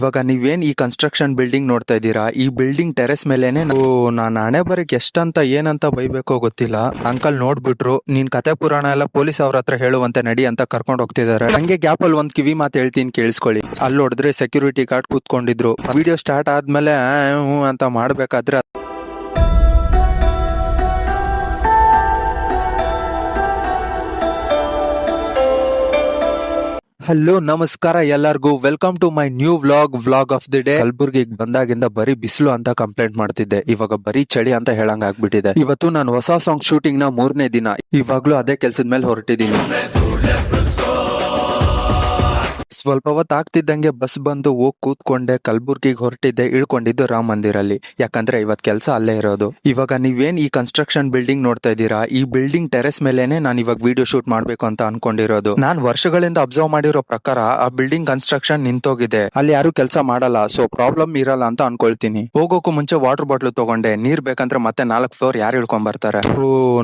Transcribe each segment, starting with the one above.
ಇವಾಗ ನೀವೇನ್ ಈ ಕನ್ಸ್ಟ್ರಕ್ಷನ್ ಬಿಲ್ಡಿಂಗ್ ನೋಡ್ತಾ ಇದ್ದೀರಾ, ಈ ಬಿಲ್ಡಿಂಗ್ ಟೆರೆಸ್ ಮೇಲೆನೆ ನಾನು ಹಣೆ ಬರಕ್ ಎಷ್ಟಂತ ಏನಂತ ಬೈಬೇಕೋ ಗೊತ್ತಿಲ್ಲ. ಅಂಕಲ್ ನೋಡ್ಬಿಟ್ರು, ನೀನ್ ಕತೆ ಪುರಾಣ ಎಲ್ಲ ಪೊಲೀಸ್ ಅವ್ರ ಹತ್ರ ಹೇಳುವಂತೆ ನಡಿ ಅಂತ ಕರ್ಕೊಂಡು ಹೋಗ್ತಿದ್ದಾರೆ. ಹಂಗೆ ಗ್ಯಾಪ್ ಅಲ್ಲಿ ಒಂದ್ ಕಿವಿ ಮಾತು ಹೇಳ್ತೀನಿ ಕೇಳಿಸ್ಕೊಳ್ಳಿ. ಅಲ್ಲಿ ನೋಡಿದ್ರೆ ಸೆಕ್ಯೂರಿಟಿ ಗಾರ್ಡ್ ಕೂತ್ಕೊಂಡಿದ್ರು. ವಿಡಿಯೋ ಸ್ಟಾರ್ಟ್ ಆದ್ಮೇಲೆ ಅಂತ ಮಾಡ್ಬೇಕಾದ್ರೆ ಹಲೋ ನಮಸ್ಕಾರ ಎಲ್ಲರಿಗೂ, welcome to my new vlog of the day. ಕಲಬುರ್ಗಿಗೆ ಬಂದಾಗಿಂದ ಬರೀ ಬಿಸಿಲು ಅಂತ ಕಂಪ್ಲೇಂಟ್ ಮಾಡ್ತಿದ್ದೆ, ಇವಾಗ ಬರೀ ಚಳಿ ಅಂತ ಹೇಳಂಗ್ ಆಗ್ಬಿಟ್ಟಿದೆ. ಇವತ್ತು ನಾನು ಹೊಸ ಸಾಂಗ್ ಶೂಟಿಂಗ್ ನ 3ನೇ ದಿನ. ಇವಾಗ್ಲೂ ಅದೇ ಕೆಲ್ಸದ ಮೇಲೆ ಹೊರಟಿದ್ದೀನಿ. ಸ್ವಲ್ಪ ಹೊತ್ತು ಆಗ್ತಿದ್ದಂಗೆ ಬಸ್ ಬಂದು ಹೋಗಿ ಕೂತ್ಕೊಂಡೆ. ಕಲಬುರ್ಗಿಗೆ ಹೊರಟಿದ್ದೆ, ಇಳ್ಕೊಂಡಿದ್ದು ರಾಮ ಮಂದಿರಲ್ಲಿ, ಯಾಕಂದ್ರೆ ಇವತ್ ಕೆಲಸ ಅಲ್ಲೇ ಇರೋದು. ಇವಾಗ ನೀವೇನ್ ಈ ಕನ್ಸ್ಟ್ರಕ್ಷನ್ ಬಿಲ್ಡಿಂಗ್ ನೋಡ್ತಾ ಇದ್ದೀರಾ, ಈ ಬಿಲ್ಡಿಂಗ್ ಟೆರೆಸ್ ಮೇಲೆನೆ ನಾನು ಇವಾಗ ವಿಡಿಯೋ ಶೂಟ್ ಮಾಡ್ಬೇಕು ಅಂತ ಅನ್ಕೊಂಡಿರೋದು. ನಾನ್ ವರ್ಷಗಳಿಂದ ಅಬ್ಸರ್ವ್ ಮಾಡಿರೋ ಪ್ರಕಾರ ಆ ಬಿಲ್ಡಿಂಗ್ ಕನ್ಸ್ಟ್ರಕ್ಷನ್ ನಿಂತೋಗಿದೆ, ಅಲ್ಲಿ ಯಾರು ಕೆಲಸ ಮಾಡಲ್ಲ, ಸೊ ಪ್ರಾಬ್ಲಮ್ ಇರಲ್ಲ ಅಂತ ಅನ್ಕೊಳ್ತೀನಿ. ಹೋಗೋಕು ಮುಂಚೆ ವಾಟರ್ ಬಾಟ್ಲು ತಗೊಂಡೆ, ನೀರ್ ಬೇಕಂದ್ರೆ ಮತ್ತೆ 4 ಫ್ಲೋರ್ ಯಾರು ಇಳ್ಕೊಂಡ್ ಬರ್ತಾರೆ.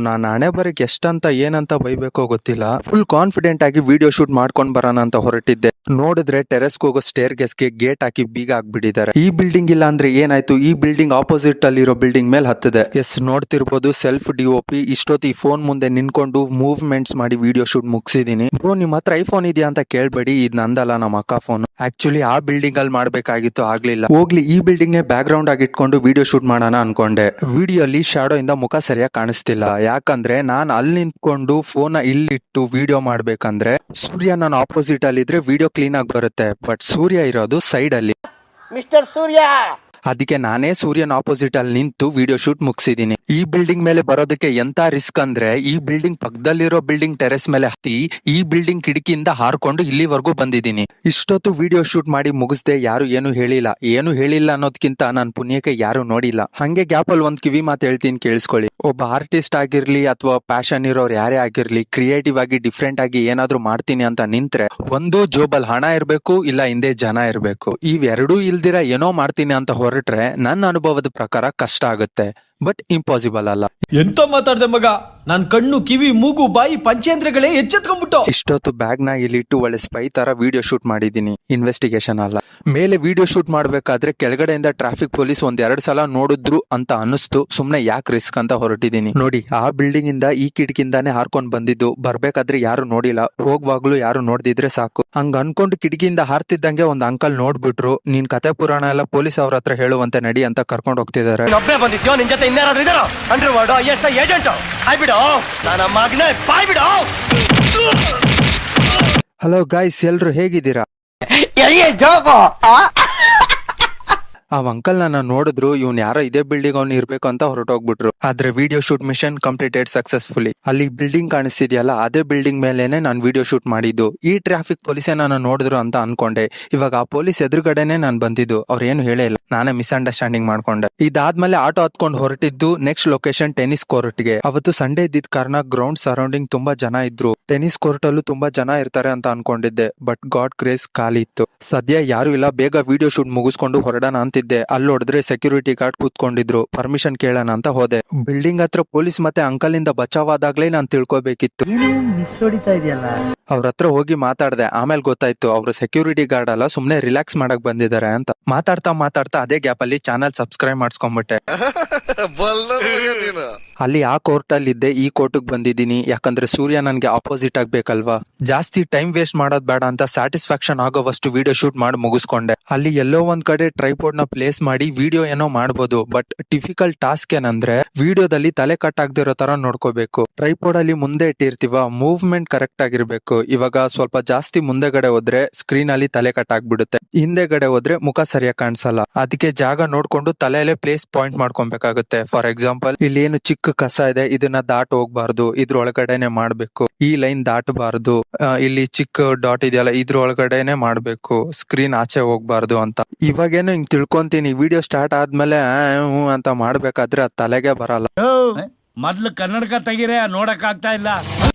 ನಾನು ಹಣೆ ಬರಕ್ ಎಷ್ಟಂತ ಏನಂತ ಬೈಬೇಕೋ ಗೊತ್ತಿಲ್ಲ. ಫುಲ್ ಕಾನ್ಫಿಡೆಂಟ್ ಆಗಿ ವಿಡಿಯೋ ಶೂಟ್ ಮಾಡ್ಕೊಂಡ್ ಬರೋಣ ಅಂತ ಹೊರಟಿದ್ದೆ. ನೋಡಿದ್ರೆ ಟೆರೆಸ್ ಹೋಗೋ ಸ್ಟೇರ್ ಗೆ ಗೇಟ್ ಹಾಕಿ ಬೀಗ ಹಾಕ್ಬಿಟ್ಟಿದ್ದಾರೆ. ಈ ಬಿಲ್ಡಿಂಗ್ ಇಲ್ಲ ಅಂದ್ರೆ ಏನಾಯ್ತು, ಈ ಬಿಲ್ಡಿಂಗ್ ಆಪೋಸಿಟ್ ಅಲ್ಲಿರೋ ಬಿಲ್ಡಿಂಗ್ ಮೇಲೆ ಹತ್ತದೆ. ಎಸ್, ನೋಡ್ತಿರ್ಬೋದು ಸೆಲ್ಫ್ DOP. ಇಷ್ಟೊತ್ತಿ ಫೋನ್ ಮುಂದೆ ನಿನ್ಕೊಂಡು ಮೂವ್ಮೆಂಟ್ಸ್ ಮಾಡಿ ವಿಡಿಯೋ ಶೂಟ್ ಮುಗಿಸಿದೀನಿ. ಬ್ರೋ, ನಿಮ್ ಹತ್ರ ಐಫೋನ್ ಇದೆಯಾ ಅಂತ ಕೇಳ್ಬೇಡಿ, ಇದ್ ನಂದಲ್ಲ, ನಮ್ಮ ಅಕ್ಕ ಫೋನ್. ಆಕ್ಚುಲಿ ಆ ಬಿಲ್ಡಿಂಗ್ ಅಲ್ಲಿ ಮಾಡ್ಬೇಕಾಗಿತ್ತು, ಆಗ್ಲಿಲ್ಲ. ಹೋಗ್ಲಿ, ಈ ಬಿಲ್ಡಿಂಗ್ ಬ್ಯಾಕ್ ಗ್ರೌಂಡ್ ಆಗಿ ಇಟ್ಕೊಂಡು ವಿಡಿಯೋ ಶೂಟ್ ಮಾಡೋಣ ಅನ್ಕೊಂಡೆ. ವಿಡಿಯೋ ಅಲ್ಲಿ ಶಾಡೋ ಇಂದ ಮುಖ ಸರಿಯಾಗಿ ಕಾಣಿಸ್ತಿಲ್ಲ, ಯಾಕಂದ್ರೆ ನಾನು ಅಲ್ಲಿ ನಿಂತ್ಕೊಂಡು ಫೋನ್ ಇಲ್ಲಿಟ್ಟು ವಿಡಿಯೋ ಮಾಡ್ಬೇಕಂದ್ರೆ ಸೂರ್ಯ ನನ್ನ ಆಪೋಸಿಟ್ ಅಲ್ಲಿ ಇದ್ರೆ ವಿಡಿಯೋ ಕ್ಲೀನ್ ಆಗಿ ಬರುತ್ತೆ. ಬಟ್ ಸೂರ್ಯ ಇರೋದು ಸೈಡ್ ಅಲ್ಲಿ. ಮಿಸ್ಟರ್ ಸೂರ್ಯ, ಅದಕ್ಕೆ ನಾನೇ ಸೂರ್ಯನ ಆಪೋಸಿಟ್ ಅಲ್ಲಿ ನಿಂತು ವಿಡಿಯೋ ಶೂಟ್ ಮುಗಿಸಿದೀನಿ. ಈ ಬಿಲ್ಡಿಂಗ್ ಮೇಲೆ ಬರೋದಕ್ಕೆ ಎಂತ ರಿಸ್ಕ್ ಅಂದ್ರೆ, ಈ ಬಿಲ್ಡಿಂಗ್ ಪಕ್ಕದಲ್ಲಿರೋ ಬಿಲ್ಡಿಂಗ್ ಟೆರೆಸ್ ಮೇಲೆ ಹತ್ತಿ ಈ ಬಿಲ್ಡಿಂಗ್ ಕಿಟಕಿಯಿಂದ ಹಾರ್ಕೊಂಡು ಇಲ್ಲಿವರೆಗೂ ಬಂದಿದ್ದೀನಿ. ಇಷ್ಟೊತ್ತು ವಿಡಿಯೋ ಶೂಟ್ ಮಾಡಿ ಮುಗಿಸ್ದೆ, ಯಾರು ಏನು ಹೇಳಿಲ್ಲ ಅನ್ನೋದಕ್ಕಿಂತ ನನ್ನ ಪುಣ್ಯಕ್ಕೆ ಯಾರು ನೋಡಿಲ್ಲ. ಹಂಗೆ ಗ್ಯಾಪ್ ಅಲ್ಲಿ ಒಂದ್ ಕಿವಿ ಮಾತು ಹೇಳ್ತೀನಿ ಕೇಳಿಸ್ಕೊಳ್ಳಿ. ಒಬ್ಬ ಆರ್ಟಿಸ್ಟ್ ಆಗಿರ್ಲಿ ಅಥವಾ ಪ್ಯಾಷನ್ ಇರೋರು ಯಾರೇ ಆಗಿರ್ಲಿ, ಕ್ರಿಯೇಟಿವ್ ಆಗಿ ಡಿಫ್ರೆಂಟ್ ಆಗಿ ಏನಾದ್ರು ಮಾಡ್ತೀನಿ ಅಂತ ನಿಂತ್ರೆ ಒಂದು ಜೋಬಲ್ ಹಣ ಇರ್ಬೇಕು, ಇಲ್ಲ ಹಿಂದೆ ಜನ ಇರ್ಬೇಕು. ಇವೆರಡೂ ಇಲ್ದಿರ ಏನೋ ಮಾಡ್ತೀನಿ ಅಂತ ಹೊರಟ್ರೆ ನನ್ನ ಅನುಭವದ ಪ್ರಕಾರ ಕಷ್ಟ ಆಗುತ್ತೆ, ಬಟ್ ಇಂಪಾಸಿಬಲ್ ಅಲ್ಲ. ಎಂತ ಮಾತಾಡ್ದೆ ಮಗ, ನನ್ ಕಣ್ಣು ಕಿವಿ ಮೂಗು ಬಾಯಿ ಪಂಚೇಂದ್ರಗಳೇ ಎಚ್ಚೆತ್ಕೊಂಡ್ಬಿಟ್ಟು. ಇಷ್ಟೊತ್ತು ಬ್ಯಾಗ್ ನ ಇಲ್ಲಿಟ್ಟು ಒಳ್ಳೆ ಸ್ಪೈ ತರ ವಿಡಿಯೋ ಶೂಟ್ ಮಾಡಿದೀನಿ, ಇನ್ವೆಸ್ಟಿಗೇಷನ್ ಅಲ್ಲ. ಮೇಲೆ ವಿಡಿಯೋ ಶೂಟ್ ಮಾಡ್ಬೇಕಾದ್ರೆ ಕೆಳಗಡೆಯಿಂದ ಟ್ರಾಫಿಕ್ ಪೊಲೀಸ್ 1-2 ಸಲ ನೋಡಿದ್ರು ಅಂತ ಅನಿಸ್ತು. ಸುಮ್ನೆ ಯಾಕೆ ರಿಸ್ಕ್ ಅಂತ ಹೊರಟಿದೀನಿ. ನೋಡಿ, ಆ ಬಿಲ್ಡಿಂಗ್ ಇಂದ ಈ ಕಿಟಕಿಯಿಂದಾನೇ ಹಾರ್ಕೊಂಡ್ ಬಂದಿದ್ದು. ಬರ್ಬೇಕಾದ್ರೆ ಯಾರು ನೋಡಿಲ್ಲ, ಹೋಗುವಾಗ್ಲೂ ಯಾರು ನೋಡ್ದಿದ್ರೆ ಸಾಕು. ಹಂಗ ಅನ್ಕೊಂಡು ಕಿಟಕಿಯಿಂದ ಹಾರ್ತಿದ್ದಂಗೆ ಒಂದ್ ಅಂಕಲ್ ನೋಡ್ಬಿಟ್ರು. ನೀನ್ ಕತೆ ಪುರಾಣ ಎಲ್ಲ ಪೊಲೀಸ್ ಅವ್ರ ಹತ್ರ ಹೇಳುವಂತೆ ನಡಿ ಅಂತ ಕರ್ಕೊಂಡು ಹೋಗ್ತಿದ್ದಾರೆ. ಹಲೋ ಗಾಯ್ಸ್, ಎಲ್ರು ಹೇಗಿದ್ದೀರಾ? ಆ ಅಂಕಲ್ ನನ್ನ ನೋಡಿದ್ರು, ಇವ್ನು ಯಾರೋ ಇದೇ ಬಿಲ್ಡಿಂಗ್ ಅವ್ನು ಇರ್ಬೇಕು ಅಂತ ಹೊರಟೋಗ್ಬಿಟ್ರು. ಆದ್ರೆ video shoot mission completed successfully. ಅಲ್ಲಿ ಬಿಲ್ಡಿಂಗ್ ಕಾಣಿಸ್ತಿದ್ಯಲ್ಲ, ಅದೇ ಬಿಲ್ಡಿಂಗ್ ಮೇಲೆನೆ ನಾನು ವಿಡಿಯೋ ಶೂಟ್ ಮಾಡಿದ್ದು. ಈ ಟ್ರಾಫಿಕ್ ಪೊಲೀಸೇ ನನ್ನ ನೋಡಿದ್ರು ಅಂತ ಅನ್ಕೊಂಡೆ. ಇವಾಗ ಆ ಪೊಲೀಸ್ ಎದುರುಗಡೆನೆ ನಾನು ಬಂದಿದ್ದು, ಅವ್ರು ಏನು ಹೇಳೇ ಇಲ್ಲ, ನಾನೇ ಮಿಸ್ಅಂಡರ್ಸ್ಟ್ಯಾಂಡಿಂಗ್ ಮಾಡ್ಕೊಂಡೆ. ಇದಾದ್ಮೇಲೆ ಆಟೋ ಹತ್ಕೊಂಡು ಹೊರಟಿದ್ದು ನೆಕ್ಸ್ಟ್ ಲೊಕೇಶನ್ ಟೆನಿಸ್ ಕೋರ್ಟ್ಗೆ. ಅವತ್ತು ಸಂಡೇ ಇದ್ದಿದ್ ಕಾರಣ ಗ್ರೌಂಡ್ ಸರೌಂಡಿಂಗ್ ತುಂಬಾ ಜನ ಇದ್ರು. ಟೆನಿಸ್ ಕೋರ್ಟ್ ಅಲ್ಲೂ ತುಂಬಾ ಜನ ಇರ್ತಾರೆ ಅಂತ ಅನ್ಕೊಂಡಿದ್ದೆ, ಬಟ್ ಗಾಡ್ ಗ್ರೇಸ್ ಖಾಲಿ ಇತ್ತು. ಸದ್ಯ ಯಾರು ಇಲ್ಲ, ಬೇಗ ವಿಡಿಯೋ ಶೂಟ್ ಮುಗಿಸ್ಕೊಂಡು ಹೊರಡೋಣ ಅಂತಿದ್ದೆ. ಅಲ್ಲಿ ನೋಡಿದ್ರೆ ಸೆಕ್ಯೂರಿಟಿ ಗಾರ್ಡ್ ಕೂತ್ಕೊಂಡಿದ್ರು. ಪರ್ಮಿಷನ್ ಕೇಳೋಣ ಅಂತ ಹೋದೆ. ಬಿಲ್ಡಿಂಗ್ ಹತ್ರ ಪೊಲೀಸ್ ಮತ್ತೆ ಅಂಕಲ್ ಇಂದ ಬಚಾವಾದಾಗ್ಲೇ ನಾನು ತಿಳ್ಕೊಬೇಕಿತ್ತು. ಅವ್ರ ಹತ್ರ ಹೋಗಿ ಮಾತಾಡ್ದೆ. ಆಮೇಲೆ ಗೊತ್ತಾಯ್ತು ಅವ್ರು ಸೆಕ್ಯೂರಿಟಿ ಗಾರ್ಡ್ ಅಲ್ಲ, ಸುಮ್ನೆ ರಿಲ್ಯಾಕ್ಸ್ ಮಾಡಕ್ ಬಂದಿದ್ದಾರೆ ಅಂತ. ಮಾತಾಡ್ತಾ ಅದೇ ಗ್ಯಾಪ್ ಅಲ್ಲಿ ಚಾನಲ್ ಸಬ್ಸ್ಕ್ರೈಬ್ ಮಾಡಿಸ್ಕೊಂಡ್ಬಿಟ್ಟೆ. ಅಲ್ಲಿ ಆ ಕೋರ್ಟ್ ಅಲ್ಲಿ ಇದ್ದೆ, ಈ ಕೋರ್ಟ್ಗೆ ಬಂದಿದ್ದೀನಿ, ಯಾಕಂದ್ರೆ ಸೂರ್ಯ ನನ್ಗೆ ಆಪೋಸಿಟ್ ಆಗ್ಬೇಕಲ್ವಾ. ಜಾಸ್ತಿ ಟೈಮ್ ವೇಸ್ಟ್ ಮಾಡೋದ್ ಬೇಡ ಅಂತ ಸ್ಯಾಟಿಸ್ಫ್ಯಾಕ್ಷನ್ ಆಗೋವಷ್ಟು ವಿಡಿಯೋ ಶೂಟ್ ಮಾಡಿ ಮುಗಿಸ್ಕೊಂಡೆ. ಅಲ್ಲಿ ಎಲ್ಲೋ ಒಂದ್ ಕಡೆ ಟ್ರೈಪೋಡ್ ನ ಪ್ಲೇಸ್ ಮಾಡಿ ವಿಡಿಯೋ ಏನೋ ಮಾಡ್ಬೋದು, ಬಟ್ ಡಿಫಿಕಲ್ಟ್ ಟಾಸ್ಕ್ ಏನಂದ್ರೆ ವಿಡಿಯೋದಲ್ಲಿ ತಲೆ ಕಟ್ ಆಗದಿರೋ ತರ ನೋಡ್ಕೋಬೇಕು. ಟ್ರೈಪೋಡ್ ಅಲ್ಲಿ ಮುಂದೆ ಇಟ್ಟಿರ್ತೀವ, ಮೂವ್ಮೆಂಟ್ ಕರೆಕ್ಟ್ ಆಗಿರ್ಬೇಕು. ಇವಾಗ ಸ್ವಲ್ಪ ಜಾಸ್ತಿ ಮುಂದೆಗಡೆ ಹೋದ್ರೆ ಸ್ಕ್ರೀನ್ ಅಲ್ಲಿ ತಲೆ ಕಟ್ ಆಗ್ಬಿಡುತ್ತೆ, ಹಿಂದೆಗಡೆ ಹೋದ್ರೆ ಮುಖ ಸರಿಯಾಗಿ ಕಾಣಿಸಲ್ಲ. ಅದಕ್ಕೆ ಜಾಗ ನೋಡ್ಕೊಂಡು ತಲೆಯಲ್ಲೇ ಪ್ಲೇಸ್ ಪಾಯಿಂಟ್ ಮಾಡ್ಕೊಬೇಕಾಗುತ್ತೆ. ಫಾರ್ ಎಕ್ಸಾಂಪಲ್, ಇಲ್ಲಿ ಏನು ಚಿಕ್ಕ ಕಸ ಇದೆ, ಇದನ್ನ ದಾಟ್ ಹೋಗ್ಬಾರ್ದು, ಇದ್ರೊಳಗಡೆನೆ ಮಾಡ್ಬೇಕು. ಈ ಲೈನ್ ದಾಟಬಾರ್ದು, ಇಲ್ಲಿ ಚಿಕ್ಕ ಡಾಟ್ ಇದೆಯಲ್ಲ, ಇದ್ರೊಳಗಡೆನೆ ಮಾಡ್ಬೇಕು, ಸ್ಕ್ರೀನ್ ಆಚೆ ಹೋಗ್ಬಾರ್ದು ಅಂತ. ಇವಾಗೇನು ಹಿಂಗ್ ತಿಳ್ಕೊಂತೀನಿ. ವಿಡಿಯೋ ಸ್ಟಾರ್ಟ್ ಆದ್ಮೇಲೆ ಅಂತ ಮಾಡ್ಬೇಕಾದ್ರೆ ತಲೆಗೆ ಬರಲ್ಲ. ಮೊದ್ಲು ಕನ್ನಡಕ ತೆಗಿರೆ, ನೋಡಕ್ ಆಗ್ತಾ ಇಲ್ಲ.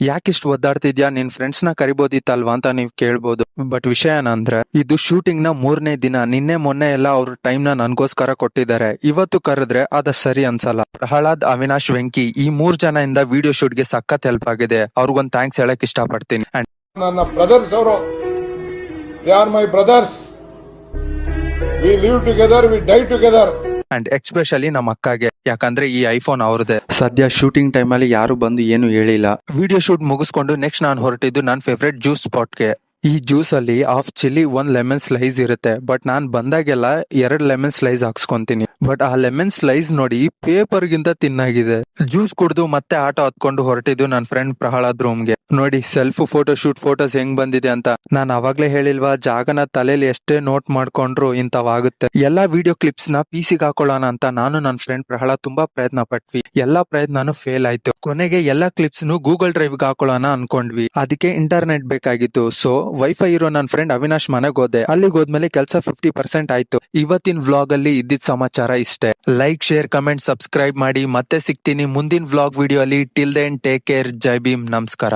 ಯಾಕಿಷ್ಟು ಒದ್ದಾಡ್ತಿದ್ಯಾ, ನಿನ್ ಫ್ರೆಂಡ್ಸ್ ನ ಕರಿಬೋದಿತ್ತಲ್ವಾ ಅಂತ ನೀವ್ ಕೇಳ್ಬೋದು. ಬಟ್ ವಿಷಯ ಏನಂದ್ರೆ, ಇದು ಶೂಟಿಂಗ್ ನ 3ನೇ ದಿನ. ನಿನ್ನೆ ಮೊನ್ನೆ ಎಲ್ಲ ಅವ್ರ ಟೈಮ್ ನ ನನ್ಗೋಸ್ಕರ ಕೊಟ್ಟಿದ್ದಾರೆ. ಇವತ್ತು ಕರೆದ್ರೆ ಅದ ಸರಿ ಅನ್ಸಲ್ಲ. ಪ್ರಹ್ಲಾದ್, ಅವಿನಾಶ್, ವೆಂಕಿ ಈ 3 ಜನ ಇಂದ ವಿಡಿಯೋ ಶೂಟ್ ಗೆ ಸಖತ್ ಹೆಲ್ಪ್ ಆಗಿದೆ. ಅವ್ರಿಗೊಂದು ಥ್ಯಾಂಕ್ಸ್ ಹೇಳಕ್ ಇಷ್ಟಪಡ್ತೀನಿ. ನನ್ನ ಬ್ರದರ್ಸ್ ಅವರು, they are my brothers. We live together, we die together. And especially ನಮ್ಮ ಅಕ್ಕಗೆ, ಯಾಕಂದ್ರೆ ಈ ಐಫೋನ್ ಅವ್ರದೇ. ಸದ್ಯ ಶೂಟಿಂಗ್ ಟೈಮ್ ಅಲ್ಲಿ ಯಾರು ಬಂದು ಏನು ಹೇಳಿಲ್ಲ. ವಿಡಿಯೋ ಶೂಟ್ ಮುಗಿಸ್ಕೊಂಡು ನೆಕ್ಸ್ಟ್ ನಾನು ಹೊರಟಿದ್ದು ನನ್ನ ಫೇವ್ರೆಟ್ ಜ್ಯೂಸ್ ಸ್ಪಾಟ್ಗೆ. ಈ ಜ್ಯೂಸ್ ಅಲ್ಲಿ ಹಾಫ್ ಚಿಲ್ಲಿ 1 ಲೆಮನ್ ಸ್ಲೈಸ್ ಇರುತ್ತೆ. ಬಟ್ ನಾನ್ ಬಂದಾಗೆಲ್ಲ 2 ಲೆಮನ್ ಸ್ಲೈಸ್ ಹಾಕ್ಸ್ಕೊಂತೀನಿ. ಬಟ್ ಆ ಲೆಮನ್ ಸ್ಲೈಸ್ ನೋಡಿ ಪೇಪರ್ ಗಿಂತ ತಿನ್ನಾಗಿದೆ. ಜ್ಯೂಸ್ ಕುಡ್ದು ಮತ್ತೆ ಆಟೋ ಹತ್ಕೊಂಡು ಹೊರಟಿದ್ದು ನನ್ನ ಫ್ರೆಂಡ್ ಪ್ರಹ್ಲಾದ್ ರೂಮ್ಗೆ. ನೋಡಿ ಸೆಲ್ಫ್ ಫೋಟೋ ಶೂಟ್ ಫೋಟೋಸ್ ಹೆಂಗ್ ಬಂದಿದೆ ಅಂತ. ನಾನ್ ಅವಾಗ್ಲೇ ಹೇಳಿಲ್ವಾ, ಜಾಗನ ತಲೆಯಲ್ಲಿ ಎಷ್ಟೇ ನೋಟ್ ಮಾಡ್ಕೊಂಡ್ರು ಇಂಥವಾಗುತ್ತೆ. ಎಲ್ಲಾ ವಿಡಿಯೋ ಕ್ಲಿಪ್ಸ್ ನ PC-ಗೆ ಹಾಕೊಳ್ಳೋಣ ಅಂತ ನಾನು ನನ್ನ ಫ್ರೆಂಡ್ ಪ್ರಹ್ಲಾದ್ ತುಂಬಾ ಪ್ರಯತ್ನ ಪಟ್ವಿ. ಎಲ್ಲಾ ಪ್ರಯತ್ನನೂ ಫೇಲ್ ಆಯ್ತು. ಕೊನೆಗೆ ಎಲ್ಲಾ ಕ್ಲಿಪ್ಸ್ ಗೂಗಲ್ ಡ್ರೈವ್ ಗೆ ಹಾಕೊಳ್ಳೋಣ ಅನ್ಕೊಂಡ್ವಿ. ಅದಕ್ಕೆ ಇಂಟರ್ನೆಟ್ ಬೇಕಾಗಿತ್ತು. ಸೊ ವೈಫೈ ಇರೋ ನನ್ನ ಫ್ರೆಂಡ್ ಅವಿನಾಶ್ ಮನೆಗೆ ಹೋದೆ. ಅಲ್ಲಿಗೆ ಹೋದ್ಮೇಲೆ ಕೆಲಸ 50% ಆಯ್ತು. ಇವತ್ತಿನ ವ್ಲಾಗ್ ಅಲ್ಲಿ ಇದ್ದಿದ್ ಸಮಾಚಾರ ಇಷ್ಟೇ. ಲೈಕ್, ಶೇರ್, ಕಮೆಂಟ್, ಸಬ್ಸ್ಕ್ರೈಬ್ ಮಾಡಿ. ಮತ್ತೆ ಸಿಗ್ತೀನಿ ಮುಂದಿನ ವ್ಲಾಗ್ ವಿಡಿಯೋ ಅಲ್ಲಿ. Till then take care. Jai Bhim. ನಮಸ್ಕಾರ.